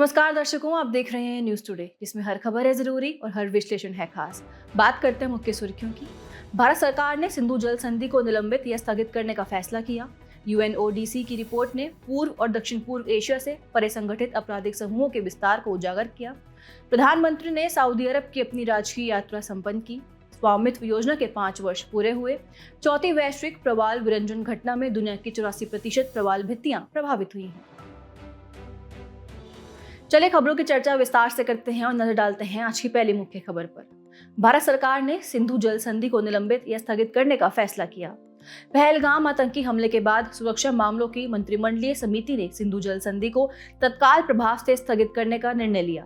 नमस्कार दर्शकों, आप देख रहे हैं न्यूज टुडे, जिसमें हर खबर है जरूरी और हर विश्लेषण है खास। बात करते हैं मुख्य सुर्खियों की। भारत सरकार ने सिंधु जल संधि को निलंबित या स्थगित करने का फैसला किया। यूएनओडीसी की रिपोर्ट ने पूर्व और दक्षिण पूर्व एशिया से परे संगठित आपराधिक समूहों के विस्तार को उजागर किया। प्रधानमंत्री ने सऊदी अरब की अपनी राजकीय यात्रा संपन्न की। स्वामित्व योजना के 5 वर्ष पूरे हुए। चौथी वैश्विक प्रवाल विरंजन घटना में दुनिया की 84% प्रवाल भित्तियां प्रभावित हुई हैं। चलिए खबरों की चर्चा विस्तार से करते हैं और नजर डालते हैं आज की पहली मुख्य खबर पर। भारत सरकार ने सिंधु जल संधि को निलंबित या स्थगित करने का फैसला किया। पहलगाम आतंकी हमले के बाद सुरक्षा मामलों की मंत्रिमंडलीय समिति ने सिंधु जल संधि को तत्काल प्रभाव से स्थगित करने का निर्णय लिया।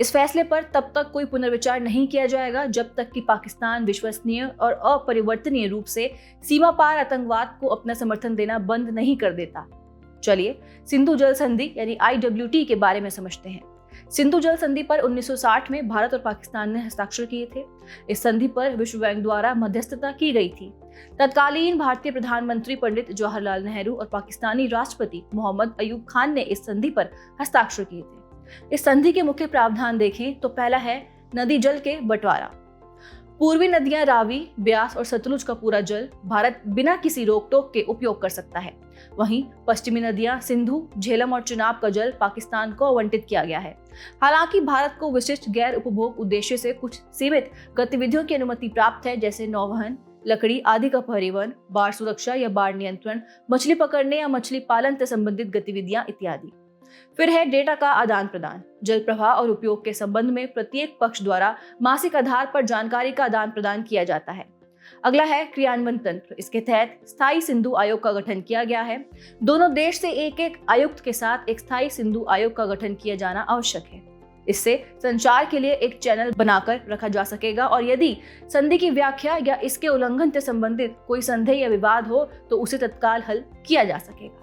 इस फैसले पर तब तक कोई पुनर्विचार नहीं किया जाएगा जब तक कि पाकिस्तान विश्वसनीय और अपरिवर्तनीय रूप से सीमा पार आतंकवाद को अपना समर्थन देना बंद नहीं कर देता। चलिए सिंधु जल संधि यानी IWT के बारे में समझते हैं। सिंधु जल संधि पर 1960 में भारत और पाकिस्तान ने हस्ताक्षर किए थे। इस संधि पर विश्व बैंक द्वारा मध्यस्थता की गई थी। तत्कालीन भारतीय प्रधानमंत्री पंडित जवाहरलाल नेहरू और पाकिस्तानी राष्ट्रपति मोहम्मद अयूब खान ने इस संधि पर हस्ताक्षर किए थे। इस संधि के मुख्य प्रावधान देखें तो पहला है नदी जल के बंटवारा। पूर्वी नदियां रावी, ब्यास और सतलुज का पूरा जल भारत बिना किसी रोक टोक के उपयोग कर सकता है। वहीं पश्चिमी नदियां सिंधु, झेलम और चिनाब का जल पाकिस्तान को आवंटित किया गया है। हालांकि भारत को विशिष्ट गैर उपभोग उद्देश्य से कुछ सीमित गतिविधियों की अनुमति प्राप्त है, जैसे नौवहन, लकड़ी आदि का परिवहन, बाढ़ सुरक्षा या बाढ़ नियंत्रण, मछली पकड़ने या मछली पालन से संबंधित गतिविधियां इत्यादि। फिर है डेटा का आदान प्रदान। जल प्रवाह और उपयोग के संबंध में प्रत्येक पक्ष द्वारा मासिक आधार पर जानकारी का आदान प्रदान किया जाता है। अगला है क्रियान्वयन तंत्र। इसके तहत स्थायी सिंधु आयोग का गठन किया गया है। दोनों देश से एक आयुक्त के साथ एक स्थायी सिंधु आयोग का गठन किया जाना आवश्यक है। इससे संचार के लिए एक चैनल बनाकर रखा जा सकेगा और यदि संधि की व्याख्या या इसके उल्लंघन से संबंधित कोई संदेह या विवाद हो तो उसे तत्काल हल किया जा सकेगा।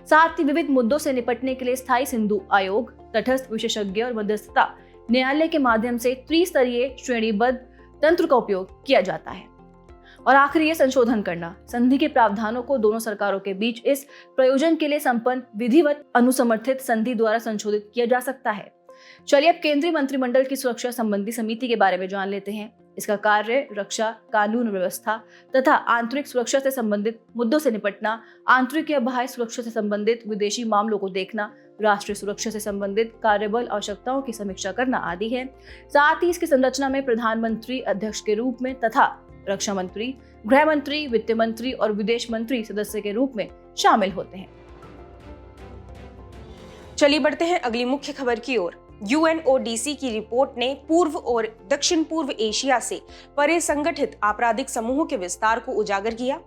साथ ही विविध मुद्दों से निपटने के लिए स्थायी सिंधु आयोग तटस्थ विशेषज्ञ और मध्यस्थता न्यायालय के माध्यम से त्रिस्तरीय श्रेणीबद्ध तंत्र का उपयोग किया जाता है। और आखिरी ये संशोधन करना। संधि के प्रावधानों को दोनों सरकारों के बीच इस प्रयोजन के लिए संपन्न विधिवत अनुसमर्थित संधि द्वारा संशोधित किया जा सकता है। चलिए अब केंद्रीय मंत्रिमंडल की सुरक्षा संबंधी समिति के बारे में जान लेते हैं। इसका कार्य रक्षा, कानून व्यवस्था तथा आंतरिक सुरक्षा से संबंधित मुद्दों से निपटना, आंतरिक या बाह्य सुरक्षा से संबंधित विदेशी मामलों को देखना, राष्ट्रीय सुरक्षा से संबंधित कार्यबल आवश्यकताओं की समीक्षा करना आदि है। साथ ही इसकी संरचना में प्रधानमंत्री अध्यक्ष के रूप में तथा रक्षा मंत्री, गृह मंत्री, वित्त मंत्री और विदेश मंत्री सदस्य के रूप में शामिल होते हैं। चलिए बढ़ते हैं अगली मुख्य खबर की ओर। यूएनओडीसी की रिपोर्ट ने पूर्व और दक्षिण पूर्व एशिया से परे संगठित आपराधिक समूहों के विस्तार को उजागर किया।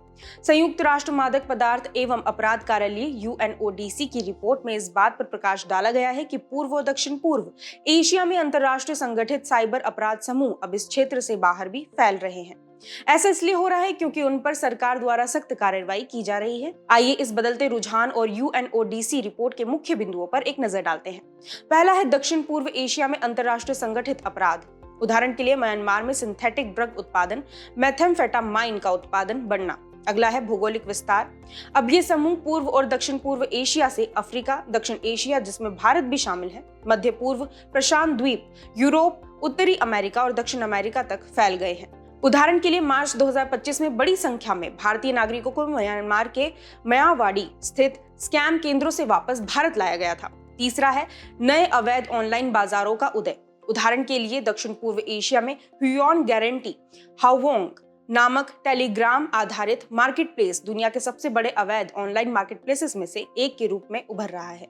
संयुक्त राष्ट्र मादक पदार्थ एवं अपराध कार्यालय यूएनओडीसी की रिपोर्ट में इस बात पर प्रकाश डाला गया है कि पूर्व और दक्षिण पूर्व एशिया में अंतर्राष्ट्रीय संगठित साइबर अपराध समूह अब इस क्षेत्र से बाहर भी फैल रहे हैं। ऐसा इसलिए हो रहा है क्योंकि उन पर सरकार द्वारा सख्त कार्रवाई की जा रही है। आइए इस बदलते रुझान और यूएनओडीसी रिपोर्ट के मुख्य बिंदुओं पर एक नजर डालते हैं। पहला है दक्षिण पूर्व एशिया में अंतर्राष्ट्रीय संगठित अपराध। उदाहरण के लिए म्यांमार में सिंथेटिक ड्रग उत्पादन, मेथाम्फेटामाइन का उत्पादन बढ़ना। अगला है भौगोलिक विस्तार। अब ये समूह पूर्व और दक्षिण पूर्व एशिया से अफ्रीका, दक्षिण एशिया जिसमें भारत भी शामिल है, मध्य पूर्व, प्रशांत द्वीप, यूरोप, उत्तरी अमेरिका और दक्षिण अमेरिका तक फैल गए हैं। उदाहरण के लिए मार्च 2025 में बड़ी संख्या में भारतीय नागरिकों को म्यांमार के मायावाड़ी स्थित स्कैम केंद्रों से वापस भारत लाया गया था। तीसरा है नए अवैध ऑनलाइन बाजारों का उदय। उदाहरण के लिए दक्षिण पूर्व एशिया में ह्यूयॉन गारंटी हाओवोंग नामक टेलीग्राम आधारित मार्केटप्लेस दुनिया के सबसे बड़े अवैध ऑनलाइन मार्केटप्लेसेस में से एक के रूप में उभर रहा है।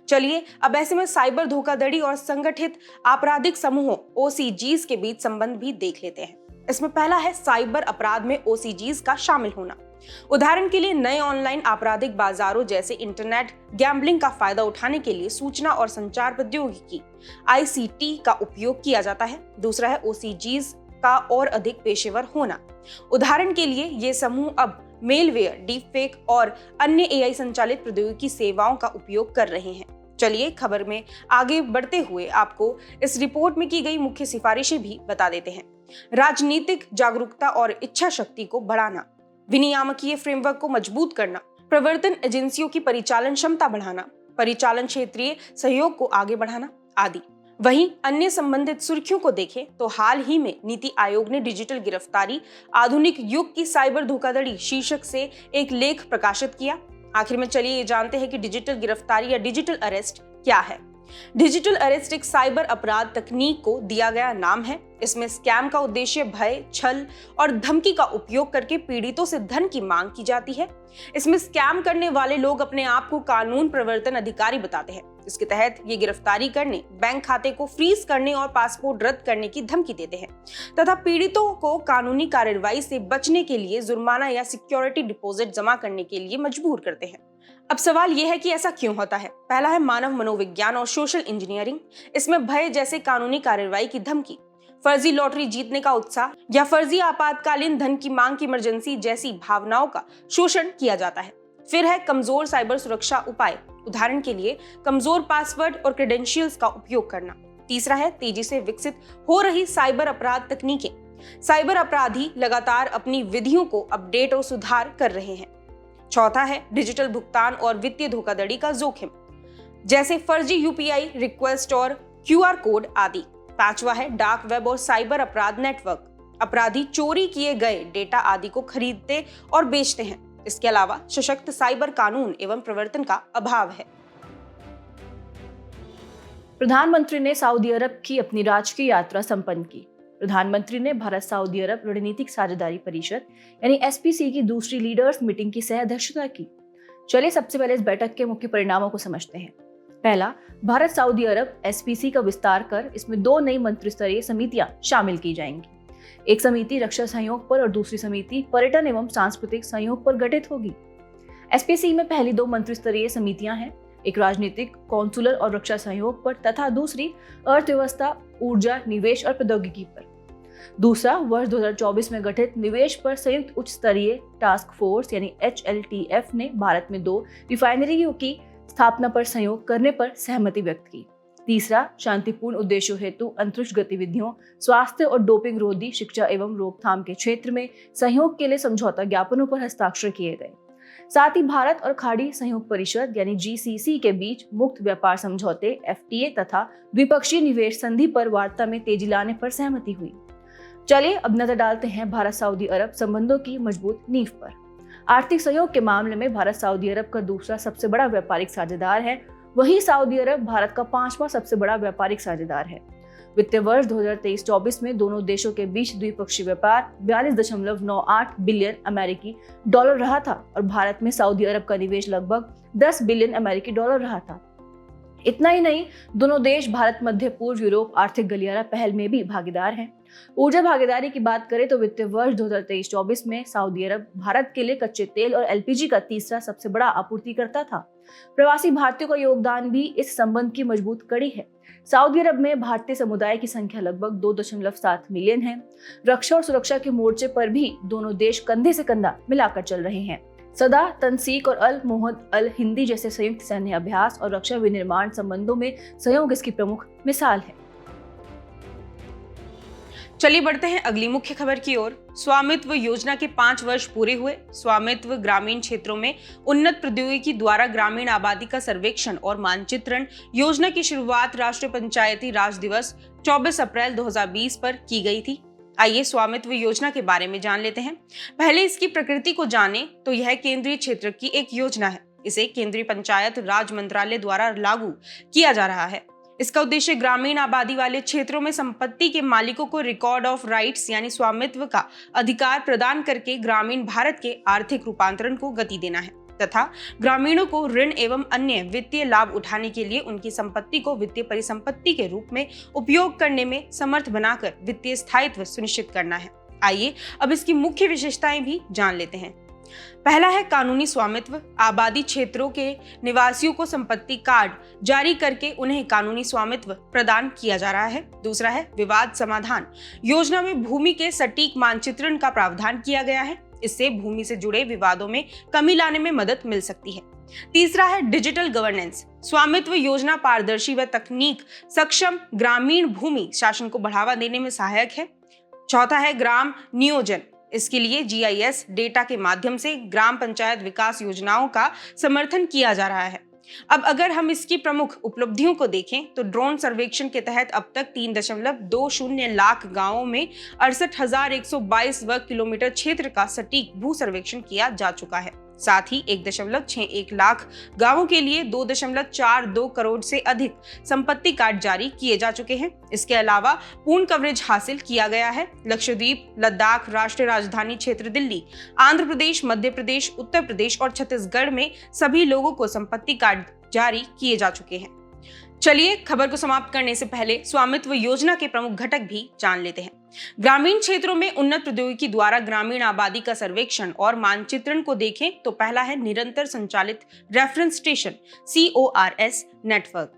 चलिए अब ऐसे में साइबर धोखाधड़ी और संगठित आपराधिक समूहों OCGs के बीच संबंध भी देख लेते हैं। इसमें पहला है साइबर अपराध में OCGs का शामिल होना। उदाहरण के लिए नए ऑनलाइन आपराधिक बाजारों जैसे इंटरनेट गैम्बलिंग का फायदा उठाने के लिए सूचना और संचार प्रौद्योगिकी ICT का उपयोग किया जाता है। दूसरा है OCGs का और अधिक पेशेवर होना। उदाहरण के लिए ये समूह अब मेलवेयर, डीपफेक और अन्य AI संचालित प्रौद्योगिकी सेवाओं का उपयोग कर रहे हैं। चलिए खबर में आगे बढ़ते हुए आपको इस रिपोर्ट में की गई मुख्य सिफारिशें भी बता देते हैं। राजनीतिक जागरूकता और इच्छा शक्ति को बढ़ाना, विनियामकीय फ्रेमवर्क को मजबूत करना, प्रवर्तन एजेंसियों की परिचालन क्षमता बढ़ाना, परिचालन क्षेत्रीय सहयोग को आगे बढ़ाना आदि। वहीं अन्य संबंधित सुर्खियों को देखें तो हाल ही में नीति आयोग ने डिजिटल गिरफ्तारी आधुनिक युग की साइबर धोखाधड़ी शीर्षक से एक लेख प्रकाशित किया। आखिर में चलिए ये जानते हैं कि डिजिटल गिरफ्तारी या डिजिटल अरेस्ट क्या है। डिजिटल अरेस्ट एक साइबर अपराध तकनीक को दिया गया नाम है। इसमें स्कैम का उद्देश्य भय, छल और धमकी का उपयोग करके पीड़ितों से धन की मांग की जाती है। इसमें स्कैम करने वाले लोग अपने आप को कानून प्रवर्तन अधिकारी बताते हैं। इसके तहत ये गिरफ्तारी करने, बैंक खाते को फ्रीज करने और पासपोर्ट रद्द करने की धमकी देते हैं तथा पीड़ितों को कानूनी कार्रवाई से बचने के लिए जुर्माना या सिक्योरिटी डिपॉजिट जमा करने के लिए मजबूर करते हैं। अब सवाल यह है कि ऐसा क्यों होता है। पहला है मानव मनोविज्ञान और सोशल इंजीनियरिंग। इसमें भय जैसे कानूनी कार्रवाई की धमकी, फर्जी लॉटरी जीतने का उत्साह या फर्जी आपातकालीन धन की मांग की इमरजेंसी जैसी भावनाओं का शोषण किया जाता है। फिर है कमजोर साइबर सुरक्षा उपाय, उदाहरण के लिए कमजोर पासवर्ड और क्रेडेंशियल्स का उपयोग करना। तीसरा है तेजी से विकसित हो रही साइबर अपराध तकनीकें। साइबर अपराधी लगातार अपनी विधियों को अपडेट और सुधार कर रहे हैं। चौथा है डिजिटल भुगतान और वित्तीय धोखाधड़ी का जोखिम, जैसे फर्जी यूपीआई रिक्वेस्ट और क्यूआर कोड आदि। पांचवा है डार्क वेब और साइबर अपराध नेटवर्क। अपराधी चोरी किए गए डेटा आदि को खरीदते और बेचते हैं। इसके अलावा सशक्त साइबर कानून एवं प्रवर्तन का अभाव है। प्रधानमंत्री ने सऊदी अरब की अपनी राजकीय यात्रा संपन्न की। प्रधानमंत्री ने भारत सऊदी अरब रणनीतिक साझेदारी परिषद यानी एसपीसी की दूसरी लीडर्स मीटिंग की सह अध्यक्षता की। चलिए सबसे पहले इस बैठक के मुख्य परिणामों को समझते हैं। पहला, भारत सऊदी अरब एसपीसी का विस्तार कर इसमें 2 नई मंत्रिस्तरीय समितियां शामिल की जाएंगी। एक समिति रक्षा सहयोग पर और दूसरी समिति पर्यटन एवं सांस्कृतिक सहयोग पर गठित होगी। एसपीसी में पहली 2 मंत्रिस्तरीय समितियां हैं, एक राजनीतिक, कौंसुलर और रक्षा सहयोग पर तथा दूसरी अर्थव्यवस्था, ऊर्जा, निवेश और प्रौद्योगिकी पर। दूसरा, वर्ष 2024 में गठित निवेश पर संयुक्त उच्च स्तरीय टास्क फोर्स यानी HLTF ने भारत में 2 रिफाइनरियों की स्थापना पर सहयोग करने पर सहमति व्यक्त की। तीसरा, शांतिपूर्ण उद्देश्यों हेतु अंतरिक्ष गतिविधियों, स्वास्थ्य और डोपिंग रोधी शिक्षा एवं रोकथाम के क्षेत्र में सहयोग के लिए समझौता ज्ञापनों पर हस्ताक्षर किए गए। साथ ही भारत और खाड़ी सहयोग परिषद यानी GCC के बीच मुक्त व्यापार समझौते FTA तथा द्विपक्षीय निवेश संधि पर वार्ता में तेजी लाने पर सहमति हुई। चलिए अब नजर डालते हैं भारत सऊदी अरब संबंधों की मजबूत नींव पर। आर्थिक सहयोग के मामले में भारत सऊदी अरब का दूसरा सबसे बड़ा व्यापारिक साझेदार है। वहीं सऊदी अरब भारत का 5वां सबसे बड़ा व्यापारिक साझेदार है। वित्तीय वर्ष 2023-24 में दोनों देशों के बीच द्विपक्षीय व्यापार 42.98 बिलियन अमेरिकी डॉलर रहा था और भारत में सऊदी अरब का निवेश लगभग 10 बिलियन अमेरिकी डॉलर रहा था। इतना ही नहीं, दोनों देश भारत मध्य पूर्व यूरोप आर्थिक गलियारा पहल में भी भागीदार हैं। ऊर्जा भागीदारी की बात करें तो वित्तीय वर्ष 2023-24 में सऊदी अरब भारत के लिए कच्चे तेल और LPG का तीसरा सबसे बड़ा आपूर्तिकर्ता था। प्रवासी भारतीयों का योगदान भी इस संबंध की मजबूत कड़ी है। सऊदी अरब में भारतीय समुदाय की संख्या लगभग 2.7 मिलियन है। रक्षा और सुरक्षा के मोर्चे पर भी दोनों देश कंधे से कंधा मिलाकर चल रहे हैं। सदा, तनसीक और अल मोहद अल हिंदी जैसे संयुक्त सैन्य अभ्यास और रक्षा विनिर्माण संबंधों में सहयोग इसकी प्रमुख मिसाल है। चलिए बढ़ते हैं अगली मुख्य खबर की ओर। स्वामित्व योजना के 5 वर्ष पूरे हुए। स्वामित्व ग्रामीण क्षेत्रों में उन्नत प्रौद्योगिकी द्वारा ग्रामीण आबादी का सर्वेक्षण और मानचित्रण योजना की शुरुआत राष्ट्रीय पंचायती राज दिवस 24 अप्रैल 2020 पर की गई थी। आइए स्वामित्व योजना के बारे में जान लेते हैं। पहले इसकी प्रकृति को जानें तो यह केंद्रीय क्षेत्र की एक योजना है। इसे केंद्रीय पंचायत राज मंत्रालय द्वारा लागू किया जा रहा है। इसका उद्देश्य ग्रामीण आबादी वाले क्षेत्रों में संपत्ति के मालिकों को रिकॉर्ड ऑफ राइट्स यानी स्वामित्व का अधिकार प्रदान करके ग्रामीण भारत के आर्थिक रूपांतरण को गति देना है तथा ग्रामीणों को ऋण एवं अन्य वित्तीय लाभ उठाने के लिए उनकी संपत्ति को वित्तीय परिसंपत्ति के रूप में उपयोग करने में समर्थ बनाकर वित्तीय स्थायित्व सुनिश्चित करना है। आइए अब इसकी मुख्य विशेषताएं भी जान लेते हैं। पहला है कानूनी स्वामित्व। आबादी क्षेत्रों के निवासियों को संपत्ति कार्ड जारी करके उन्हें कानूनी स्वामित्व प्रदान किया जा रहा है। दूसरा है विवाद समाधान। योजना में भूमि के सटीक मानचित्रण का प्रावधान किया गया है। इससे भूमि से जुड़े विवादों में कमी लाने में मदद मिल सकती है। तीसरा है डिजिटल गवर्नेंस। स्वामित्व योजना पारदर्शी व तकनीक सक्षम ग्रामीण भूमि शासन को बढ़ावा देने में सहायक है। चौथा है ग्राम नियोजन। इसके लिए GIS डेटा के माध्यम से ग्राम पंचायत विकास योजनाओं का समर्थन किया जा रहा है। अब अगर हम इसकी प्रमुख उपलब्धियों को देखें तो ड्रोन सर्वेक्षण के तहत अब तक 3.20 लाख गांवों में 68,122 वर्ग किलोमीटर क्षेत्र का सटीक भू सर्वेक्षण किया जा चुका है। साथ ही 1.61 लाख गांवों के लिए 2.42 करोड़ से अधिक संपत्ति कार्ड जारी किए जा चुके हैं। इसके अलावा पूर्ण कवरेज हासिल किया गया है। लक्षद्वीप, लद्दाख, राष्ट्रीय राजधानी क्षेत्र दिल्ली, आंध्र प्रदेश, मध्य प्रदेश, उत्तर प्रदेश और छत्तीसगढ़ में सभी लोगों को संपत्ति कार्ड जारी किए जा चुके हैं। चलिए खबर को समाप्त करने से पहले स्वामित्व योजना के प्रमुख घटक भी जान लेते हैं। ग्रामीण क्षेत्रों में उन्नत प्रौद्योगिकी द्वारा ग्रामीण आबादी का सर्वेक्षण और मानचित्रण को देखें तो पहला है निरंतर संचालित reference station CORS network.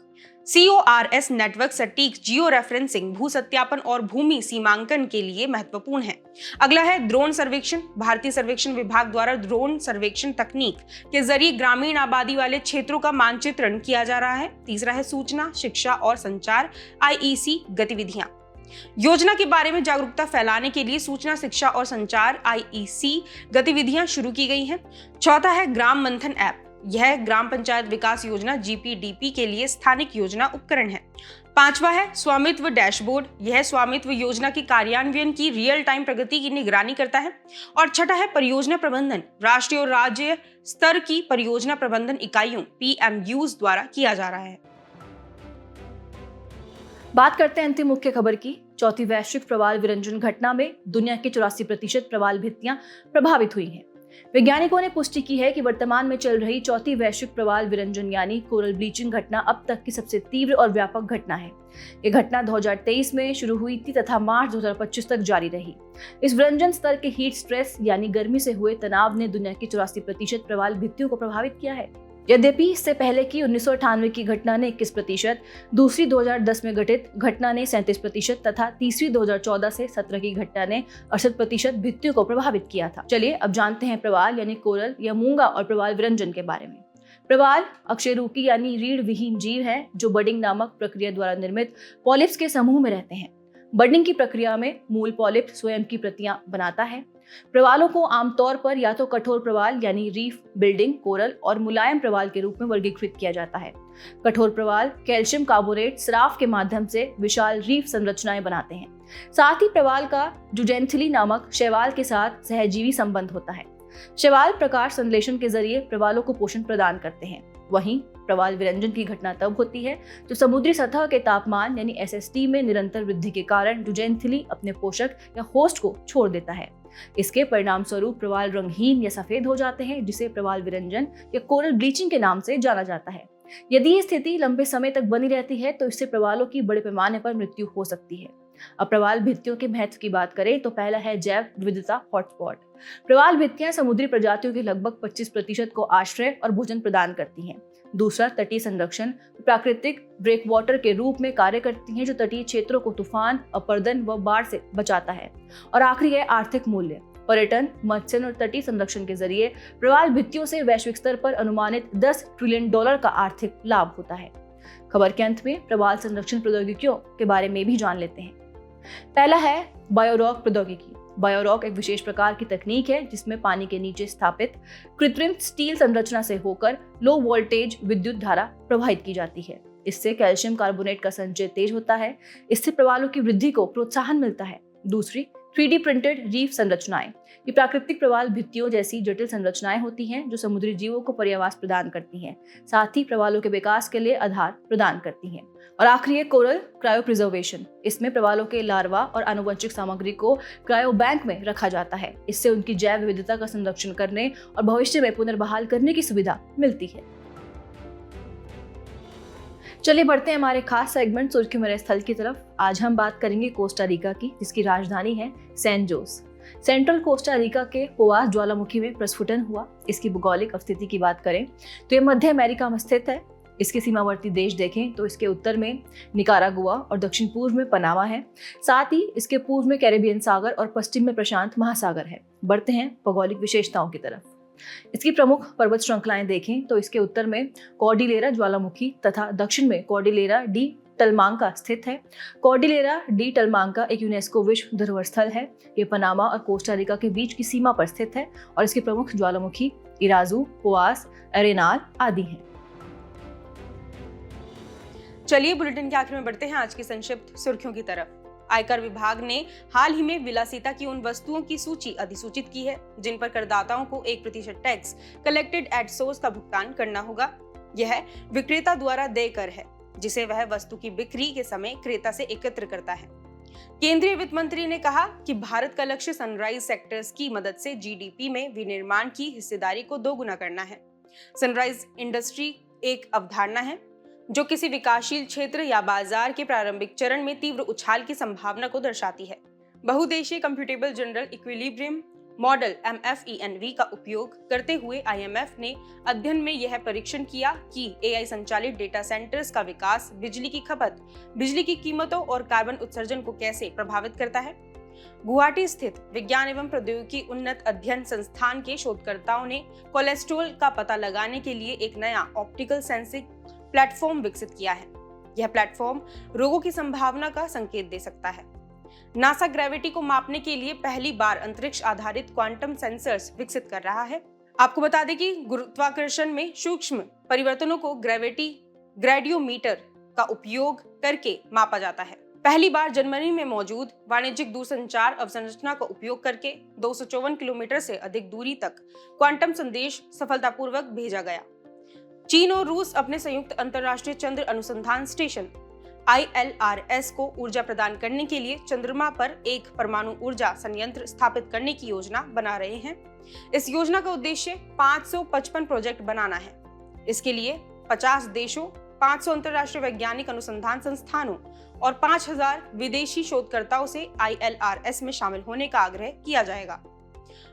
CORS network सटीक जियो रेफरेंसिंग, भू सत्यापन और भूमि सीमांकन के लिए महत्वपूर्ण है। अगला है ड्रोन सर्वेक्षण। भारतीय सर्वेक्षण विभाग द्वारा ड्रोन सर्वेक्षण तकनीक के जरिए ग्रामीण आबादी वाले क्षेत्रों का मानचित्रण किया जा रहा है। तीसरा है सूचना, शिक्षा और संचार IEC गतिविधियां। योजना के बारे में जागरूकता फैलाने के लिए सूचना, शिक्षा और संचार IEC गतिविधियां शुरू की गई हैं। चौथा है ग्राम मंथन ऐप। यह ग्राम पंचायत विकास योजना GPDP के लिए स्थानिक योजना उपकरण है। पांचवा है स्वामित्व डैशबोर्ड। यह स्वामित्व योजना की कार्यान्वयन की रियल टाइम प्रगति की निगरानी करता है। और छठा है परियोजना प्रबंधन। राष्ट्रीय और राज्य स्तर की परियोजना प्रबंधन इकाइयों PMUs द्वारा किया जा रहा है। बात करते हैं अंतिम मुख्य खबर की। चौथी वैश्विक प्रवाल विरंजन घटना में दुनिया की 84% प्रवाल भित्तियां प्रभावित हुई हैं। वैज्ञानिकों ने पुष्टि की है कि वर्तमान में चल रही चौथी वैश्विक प्रवाल विरंजन यानी कोरल ब्लीचिंग घटना अब तक की सबसे तीव्र और व्यापक घटना है। ये घटना 2023 में शुरू हुई थी तथा मार्च 2025 तक जारी रही। इस विरंजन स्तर के हीट स्ट्रेस यानी गर्मी से हुए तनाव ने दुनिया की 84% प्रवाल भित्तियों को प्रभावित किया है। यद्यपि इससे पहले की 1998 की घटना ने 21%, दूसरी 2010 में घटित घटना ने 37% तथा तीसरी 2014 से 17 की घटना ने 68% भित्तियों को प्रभावित किया था। चलिए अब जानते हैं प्रवाल यानी कोरल या मूंगा और प्रवाल विरंजन के बारे में। प्रवाल अकशेरुकी यानी रीढ़ विहीन जीव है जो बडिंग नामक प्रक्रिया द्वारा निर्मित पॉलिप्स के समूह में रहते हैं। बडिंग की प्रक्रिया में मूल पॉलिप स्वयं की प्रतियां बनाता है। प्रवालों को आमतौर पर या तो कठोर प्रवाल यानी रीफ बिल्डिंग कोरल और मुलायम प्रवाल के रूप में वर्गीकृत किया जाता है। कठोर प्रवाल कैल्शियम कार्बोनेट स्राव के माध्यम से विशाल रीफ संरचनाएं बनाते हैं। साथ ही प्रवाल का जुजेंथिली नामक शैवाल के साथ सहजीवी संबंध होता है। शैवाल प्रकाश संश्लेषण के जरिए प्रवालों को पोषण प्रदान करते हैं। वहीं प्रवाल विरंजन की घटना तब होती है जब समुद्री सतह के तापमान यानी SST में निरंतर वृद्धि के कारण जुजेंथिली अपने पोषक या होस्ट को छोड़ देता है। इसके परिणाम स्वरूप प्रवाल रंगहीन या सफेद हो जाते हैं जिसे प्रवाल विरंजन या कोरल ब्लीचिंग के नाम से जाना जाता है। यदि ये स्थिति लंबे समय तक बनी रहती है तो इससे प्रवालों की बड़े पैमाने पर मृत्यु हो सकती है। अब प्रवाल भित्तियों के महत्व की बात करें तो पहला है जैव विविधता हॉटस्पॉट। प्रवाल भित्तियां समुद्री प्रजातियों के लगभग 25% को आश्रय और भोजन प्रदान करती हैं। दूसरा तटीय संरक्षण, प्राकृतिक ब्रेकवाटर के रूप में कार्य करती हैं जो तटीय क्षेत्रों को तूफान, अपरदन व बाढ़ से बचाता है। और आखिरी है आर्थिक मूल्य। पर्यटन, मत्स्य और तटीय संरक्षण के जरिए प्रवाल भित्तियों से वैश्विक स्तर पर अनुमानित $10 ट्रिलियन का आर्थिक लाभ होता है। खबर के अंत में प्रवाल संरक्षण प्रौद्योगिकियों के बारे में भी जान लेते हैं। पहला है बायोरॉक प्रौद्योगिकी। बायोरॉक एक विशेष प्रकार की तकनीक है जिसमें पानी के नीचे स्थापित कृत्रिम स्टील संरचना से होकर लो वोल्टेज विद्युत धारा प्रवाहित की जाती है। इससे कैल्शियम कार्बोनेट का संचय तेज होता है। इससे प्रवालों की वृद्धि को प्रोत्साहन मिलता है। दूसरी 3D प्रिंटेड रीफ संरचनाएं। ये प्राकृतिक प्रवाल भित्तियों जैसी जटिल संरचनाएं होती हैं जो समुद्री जीवों को पर्यावास प्रदान करती हैं, साथ ही प्रवालों के विकास के लिए आधार प्रदान करती हैं। और आखिरी है कोरल क्रायोप्रिजर्वेशन। इसमें प्रवालों के लार्वा और आनुवंशिक सामग्री को क्रायो बैंक में रखा जाता है। इससे उनकी जैव विविधता का संरक्षण करने और भविष्य में पुनर्बहाल करने की सुविधा मिलती है। चलिए बढ़ते हैं हमारे खास सेगमेंट सुर्खियों में स्थल की तरफ। आज हम बात करेंगे कोस्टा रिका की जिसकी राजधानी है San Jose. Central Costa Rica के पोआस ज्वालामुखी में प्रस्फुटन हुआ। इसकी भौगोलिक अवस्थिति की बात करें तो ये मध्य अमेरिका में स्थित है। इसके सीमावर्ती देश देखें तो इसके उत्तर में निकारागुआ और दक्षिण पूर्व में पनामा है। साथ ही इसके पूर्व में कैरेबियन सागर और पश्चिम में प्रशांत महासागर है। बढ़ते हैं भौगोलिक विशेषताओं की तरफ। इसकी प्रमुख पर्वत श्रृंखलाएं देखें तो इसके उत्तर में कॉर्डिलेरा ज्वालामुखी तथा दक्षिण में कॉर्डिलेरा डी टलमांका स्थित है। कॉर्डिलेरा डी टलमांका एक यूनेस्को विश्व धरोहर स्थल है। ये पनामा और कोस्टा रिका के बीच की सीमा पर स्थित है और इसके प्रमुख ज्वालामुखी इराजू, पोआस, अरेनाल आदि हैं। चलिए बुलेटिन के आखिर में बढ़ते हैं आज की संक्षिप्त सुर्खियों की तरफ। आयकर विभाग ने हाल ही में विलासिता की उन वस्तुओं की सूची अधिसूचित की है जिन पर करदाताओं को 1% टैक्स कलेक्टेड एट सोर्स का भुगतान करना होगा। यह विक्रेता द्वारा देय कर है जिसे वह वस्तु की बिक्री के समय क्रेता से एकत्र करता है। केंद्रीय वित्त मंत्री ने कहा कि भारत का लक्ष्य सनराइज सेक्टर्स की मदद से जीडीपी में विनिर्माण की हिस्सेदारी को दोगुना करना है। सनराइज इंडस्ट्री एक अवधारणा है जो किसी विकासशील क्षेत्र या बाजार के प्रारंभिक चरण में तीव्र उछाल की संभावना को दर्शाती है। बहुदेशीय computable general equilibrium model MFENV का उपयोग करते हुए IMF ने अध्ययन में यह परीक्षण किया कि AI संचालित डेटा सेंटर्स का विकास बिजली की खपत, बिजली की कीमतों और कार्बन उत्सर्जन को कैसे प्रभावित करता है। गुवाहाटी स्थित विज्ञान एवं प्रौद्योगिकी उन्नत अध्ययन संस्थान के शोधकर्ताओं ने कोलेस्ट्रॉल का पता लगाने के लिए एक नया ऑप्टिकल सेंसिंग प्लेटफॉर्म विकसित किया है। यह प्लेटफॉर्म रोगों की संभावना का संकेत दे सकता है। नासा ग्रेविटी को मापने के लिए पहली बार अंतरिक्ष आधारित क्वांटम सेंसर्स विकसित कर रहा है। आपको बता दें कि गुरुत्वाकर्षण में सूक्ष्म परिवर्तनों को ग्रेडियोमीटर का उपयोग करके मापा जाता है। पहली बार जर्मनी में मौजूद वाणिज्यिक दूरसंचार अवसंरचना का उपयोग करके 254 किलोमीटर से अधिक दूरी तक क्वांटम संदेश सफलतापूर्वक भेजा गया। चीन और रूस अपने संयुक्त अंतर्राष्ट्रीय चंद्र अनुसंधान स्टेशन ILRS को ऊर्जा प्रदान करने के लिए चंद्रमा पर एक परमाणु ऊर्जा संयंत्र स्थापित करने की योजना बना रहे हैं। इस योजना का उद्देश्य 555 प्रोजेक्ट बनाना है। इसके लिए 50 देशों, 500 अंतर्राष्ट्रीय वैज्ञानिक अनुसंधान संस्थानों और 5000 विदेशी शोधकर्ताओं से ILRS में शामिल होने का आग्रह किया जाएगा।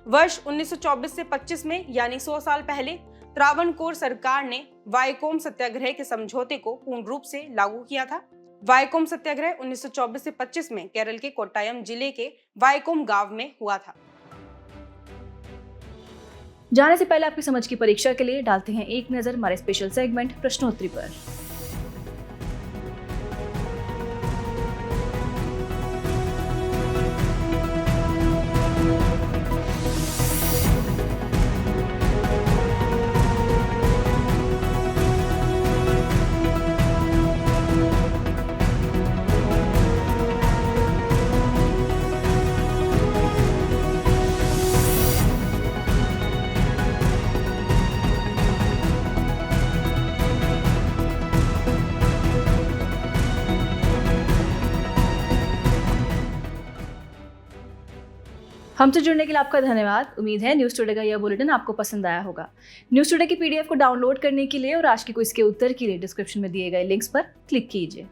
वर्ष 1924 से 25 में यानी 100 साल पहले त्रावणकोर सरकार ने वायकोम सत्याग्रह के समझौते को पूर्ण रूप से लागू किया था। वायकोम सत्याग्रह 1924 से 25 में केरल के कोट्टायम जिले के वायकोम गांव में हुआ था। जाने से पहले आपकी समझ की परीक्षा के लिए डालते हैं एक नजर हमारे स्पेशल सेगमेंट प्रश्नोत्तरी पर। हमसे जुड़ने के लिए आपका धन्यवाद। उम्मीद है न्यूज़ टुडे का यह बुलेटिन आपको पसंद आया होगा। न्यूज़ टुडे की PDF को डाउनलोड करने के लिए और आज के क्विज के उत्तर के लिए डिस्क्रिप्शन में दिए गए लिंक्स पर क्लिक कीजिए।